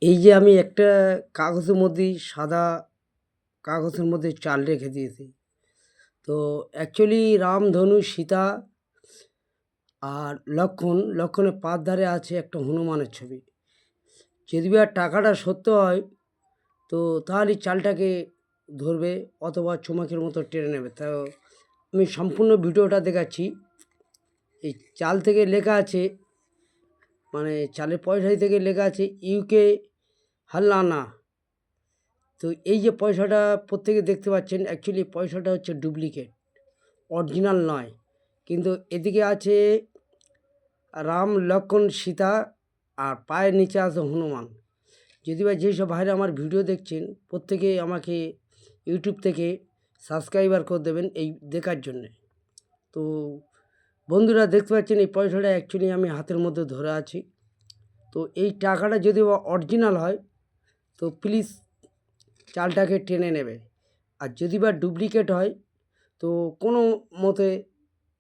এই যে আমি একটা কাগজের মধ্যে সাদা কাগজের মধ্যে চাল রেখে দিয়েছি। তো অ্যাকচুয়ালি রাম, ধনু, সীতা আর লক্ষণের পাদ ধারে আছে একটা হনুমানের ছবি। যদি বা টাকাটা সত্য হয় তো তাহলে চালটাকে ধরবে অথবা চোমাকের মতো টেনে নেবে। তো আমি সম্পূর্ণ ভিডিওটা দেখাচ্ছি। এই চাল থেকে লেখা আছে, মানে চালের পয়সায় থেকে লেখা আছে ইউকে হাল্লানা। তো এই যে পয়সাটা প্রত্যেকে দেখতে পাচ্ছেন, অ্যাকচুয়ালি পয়সাটা হচ্ছে ডুপ্লিকেট, অরিজিনাল নয়। কিন্তু এদিকে আছে রাম, লক্ষণ, সীতা আর পায়ের নিচে আছে হনুমান। যদি বা যেসব ভাইরা আমার ভিডিও দেখছেন প্রত্যেকে আমাকে ইউটিউব থেকে সাবস্ক্রাইবার করে দেবেন এই দেখার জন্যে। তো বন্ধুরা দেখতে পাচ্ছেন এই পয়সাটা অ্যাকচুয়ালি আমি হাতের মধ্যে ধরে আছি। তো এই টাকাটা যদি বা অরিজিনাল হয় তো প্লিজ চালটাকে টেনে নেবে। আর যদি বা ডুপ্লিকেট হয় তো কোনো মতে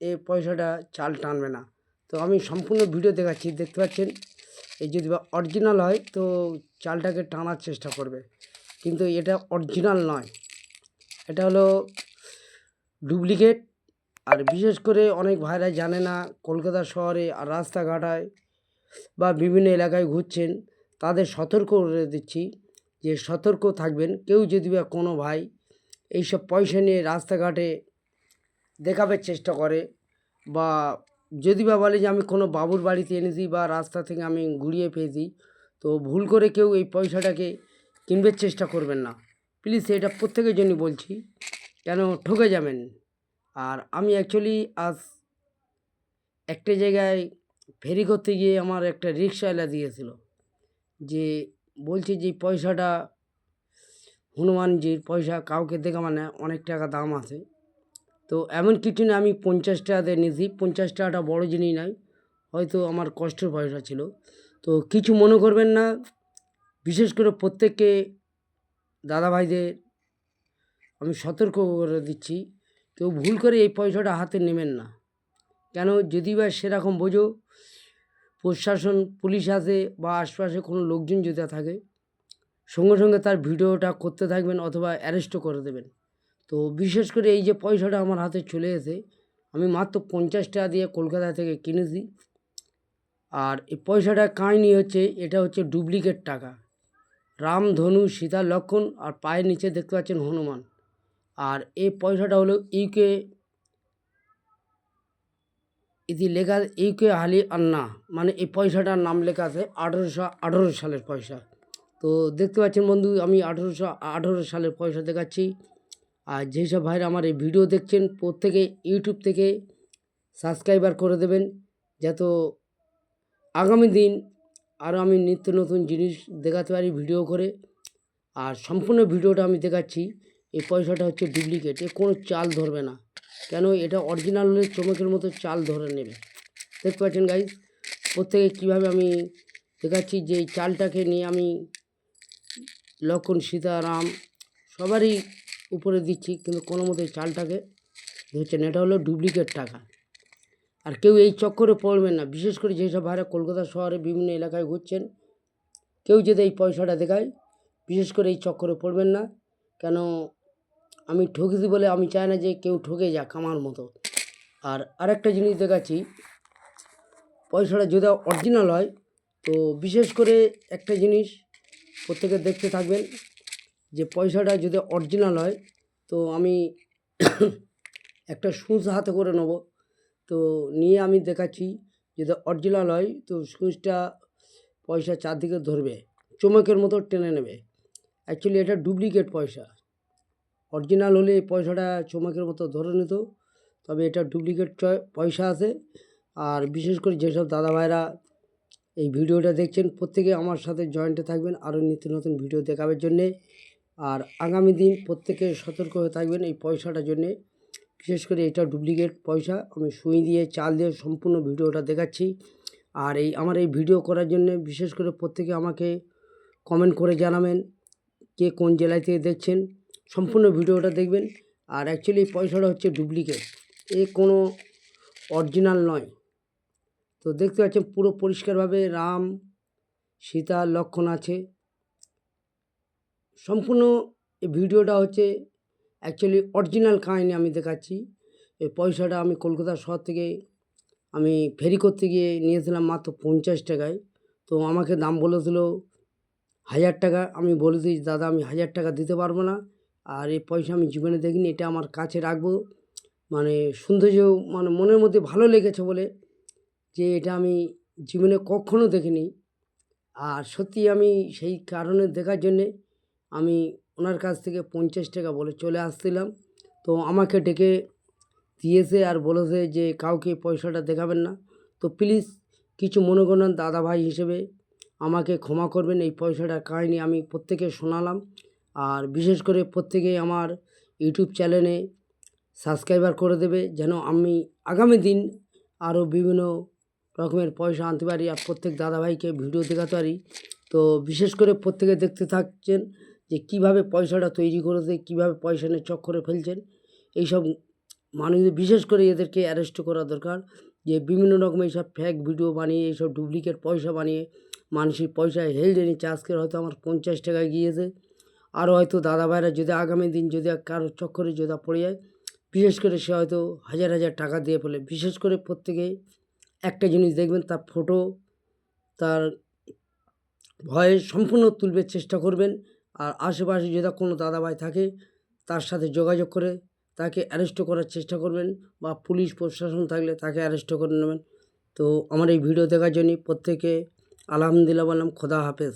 এ পয়সাটা চাল টানবে না। তো আমি সম্পূর্ণ ভিডিও দেখাচ্ছি, দেখতে পাচ্ছেন। এই যদি বা অরিজিনাল হয় তো চালটাকে টানার চেষ্টা করবে, কিন্তু এটা অরিজিনাল নয়, এটা হলো ডুপ্লিকেট। আর বিশেষ করে অনেক ভাইরা জানে না, কলকাতা শহরে আর রাস্তাঘাটায় বা বিভিন্ন এলাকায় ঘুরছেন, তাদের সতর্ক করে দিচ্ছি যে সতর্ক থাকবেন। কেউ যদি বা কোনো ভাই এইসব পয়সা নিয়ে রাস্তাঘাটে দেখাবার চেষ্টা করে, বা যদি বা বলে যে আমি কোনো বাবুর বাড়িতে এনেছি বা রাস্তা থেকে আমি ঘুরিয়ে পেয়েছি, তো ভুল করে কেউ এই পয়সাটাকে কিনবার চেষ্টা করবেন না প্লিজ। এটা প্রত্যেকের জন্য বলছি, কেন ঠকে যাবেন। আর আমি অ্যাকচুয়ালি আজ একটা জায়গায় ফেরি করতে গিয়ে আমার একটা রিক্সাওয়ালা দিয়েছিল, যে বলছে যে পয়সাটা হনুমানজির পয়সা, কাউকে দেখা মানে অনেক টাকা দাম আছে। তো এমন কিছু না, আমি 50 টাকাতে নিয়েছি। 50 টাকাটা বড় জিনিস নয়, হয়তো আমার কষ্টের পয়সা ছিল। তো কিছু মনে করবেন না। বিশেষ করে প্রত্যেককে দাদাভাইদের আমি সতর্ক করে দিচ্ছি, কেউ ভুল করে এই পয়সাটা হাতে নেবেন না। কেন, যদি বা সেরকম বোঝো, প্রশাসন পুলিশ আছে বা আশপাশে কোনো লোকজন যদি থাকে, সঙ্গে সঙ্গে তার ভিডিওটা করতে থাকবেন অথবা অ্যারেস্টও করে দেবেন। তো বিশেষ করে এই যে পয়সাটা আমার হাতে চলে এসে, আমি মাত্র 50 টাকা দিয়ে কলকাতা থেকে কিনেছি। আর এই পয়সাটা কাহিনি হচ্ছে, এটা হচ্ছে ডুপ্লিকেট টাকা। রাম, ধনু, সীতা, লক্ষণ আর পায়ের নিচে দেখতে পাচ্ছেন হনুমান। আর এই পয়সাটা হলো ইউকে, ইতি লেখা ইউকে হালি আন্না, মানে এই পয়সাটার নাম লেখা আছে 1818 সালের পয়সা। তো দেখতে পাচ্ছেন বন্ধু, আমি 1818 সালের পয়সা দেখাচ্ছি। আর যেসব ভাইরা আমার এই ভিডিও দেখছেন প্রত্যেকে ইউটিউব থেকে সাবস্ক্রাইবার করে দেবেন, যাতে আগামী দিন আরও আমি নিত্য নতুন জিনিস দেখাতে পারি ভিডিও করে। আর সম্পূর্ণ ভিডিওটা আমি দেখাচ্ছি। এই পয়সাটা হচ্ছে ডুপ্লিকেট, এ কোনো চাল ধরবে না। কেন, এটা অরিজিনাল হলে চমকের মতো চাল ধরে নেবে। দেখতে পাচ্ছেন গাইজ, প্রত্যেকে কীভাবে আমি দেখাচ্ছি যে এই চালটাকে নিয়ে আমি লক্ষণ, সীতা, রাম সবারই উপরে দিচ্ছি, কিন্তু কোনো মতে চালটাকে ধরছেন। এটা হলো ডুপ্লিকেট টাকা। আর কেউ এই চক্করে পড়বেন না, বিশেষ করে যেসব ভাইরা কলকাতা শহরে বিভিন্ন এলাকায় ঘুরছেন, কেউ যদি এই পয়সাটা দেখায় বিশেষ করে এই চক্করে পড়বেন না। কেন, আমি ঠকেছি বলে আমি চাই না যে কেউ ঠকে যাক আমার মতো। আর আরেকটা জিনিস দেখাচ্ছি, পয়সাটা যদি অরিজিনাল হয় তো বিশেষ করে একটা জিনিস প্রত্যেকে দেখতে থাকবেন, যে পয়সাটা যদি অরিজিনাল হয় তো আমি একটা সুচ হাতে করে নেব। তো নিয়ে আমি দেখাচ্ছি, যদি অরিজিনাল হয় তো সুচটা পয়সা চারদিকে ধরবে, চমকের মতো টেনে নেবে। অ্যাকচুয়ালি এটা ডুপ্লিকেট পয়সা। অরিজিনাল হলে এই পয়সাটা চমকের মতো ধরে নিত, তবে এটা ডুপ্লিকেট পয়সা আছে। আর বিশেষ করে যেসব দাদা ভাইরা এই ভিডিওটা দেখছেন প্রত্যেকে আমার সাথে জয়েন্টে থাকবেন আরও নিত্য নতুন ভিডিও দেখাবার জন্যে। আর আগামী দিন প্রত্যেকে সতর্ক হয়ে থাকবেন এই পয়সাটার জন্যে। বিশেষ করে এটা ডুপ্লিকেট পয়সা, আমি সুই দিয়ে চাল দিয়ে সম্পূর্ণ ভিডিওটা দেখাচ্ছি। আর এই আমার এই ভিডিও করার জন্য বিশেষ করে প্রত্যেকে আমাকে কমেন্ট করে জানাবেন কে কোন জেলায় থেকে দেখছেন, সম্পূর্ণ ভিডিওটা দেখবেন। আর অ্যাকচুয়ালি এই পয়সাটা হচ্ছে ডুপ্লিকেট, এ কোনো অরিজিনাল নয়। তো দেখতে পাচ্ছেন পুরো পরিষ্কারভাবে রাম, সীতা, লক্ষণ আছে। সম্পূর্ণ এই ভিডিওটা হচ্ছে অ্যাকচুয়ালি অরিজিনাল কাহিনি আমি দেখাচ্ছি। এই পয়সাটা আমি কলকাতা শহর থেকে আমি ফেরি করতে গিয়ে নিয়েছিলাম মাত্র 50 টাকায়। তো আমাকে দাম বলেছিল 1000 টাকা। আমি বলেছি, দাদা আমি 1000 টাকা দিতে পারবো না, আর এই পয়সা আমি জীবনে দেখিনি, এটা আমার কাছে রাখবো। মানে সৌন্দর্য, মানে মনের মধ্যে ভালো লেগেছে বলে, যে এটা আমি জীবনে কখনো দেখিনি। আর সত্যি আমি সেই কারণে দেখার জন্যে আমি ওনার কাছ থেকে 50 টাকা বলে চলে আসছিলাম। তো আমাকে ডেকে দিয়েছে আর বলেছে যে কাউকে পয়সাটা দেখাবেন না। তো প্লিজ কিছু মনে করবেন, দাদা ভাই হিসেবে আমাকে ক্ষমা করবেন। এই পয়সাটার কাহিনি আমি প্রত্যেকে শোনালাম। আর বিশেষ করে প্রত্যেকে আমার ইউটিউব চ্যানেলে সাবস্ক্রাইবার করে দেবে, যেন আমি আগামী দিন আরও বিভিন্ন রকমের পয়সা আনতে পারি আর প্রত্যেক দাদাভাইকে ভিডিও দেখাতে পারি। তো বিশেষ করে প্রত্যেকে দেখতে থাকছেন যে কিভাবে পয়সাটা তৈরি করেছে, কিভাবে পয়সা নিয়ে চক্করে ফেলছেন। এইসব মানুষদের বিশেষ করে এদেরকে অ্যারেস্ট করা দরকার, যে বিভিন্ন রকম এইসব ফেক ভিডিও বানিয়ে, এইসব ডুপ্লিকেট পয়সা বানিয়ে মানুষের পয়সা হেলডে নিচ্ছে। আজকে হয়তো আমার 50 টাকায় গিয়েছে, আরও হয়তো দাদা ভাইরা যদি আগামী দিন যদি কারোর চক্করে যদি পড়ে যায়, বিশেষ করে সে হয়তো হাজার হাজার টাকা দিয়ে ফেলে। বিশেষ করে প্রত্যেকে একটা জিনিস দেখবেন, তার ফটো, তার ভয়েস সম্পূর্ণ তুলবার চেষ্টা করবেন। আর আশেপাশে যদি কোনো দাদাভাই থাকে, তার সাথে যোগাযোগ করে তাকে অ্যারেস্ট করার চেষ্টা করবেন, বা পুলিশ প্রশাসন থাকলে তাকে অ্যারেস্ট করে নেবেন। তো আমার এই ভিডিও দেখার জন্য প্রত্যেকে আলহামদুলিল্লাহ বললাম। খোদা হাফেজ।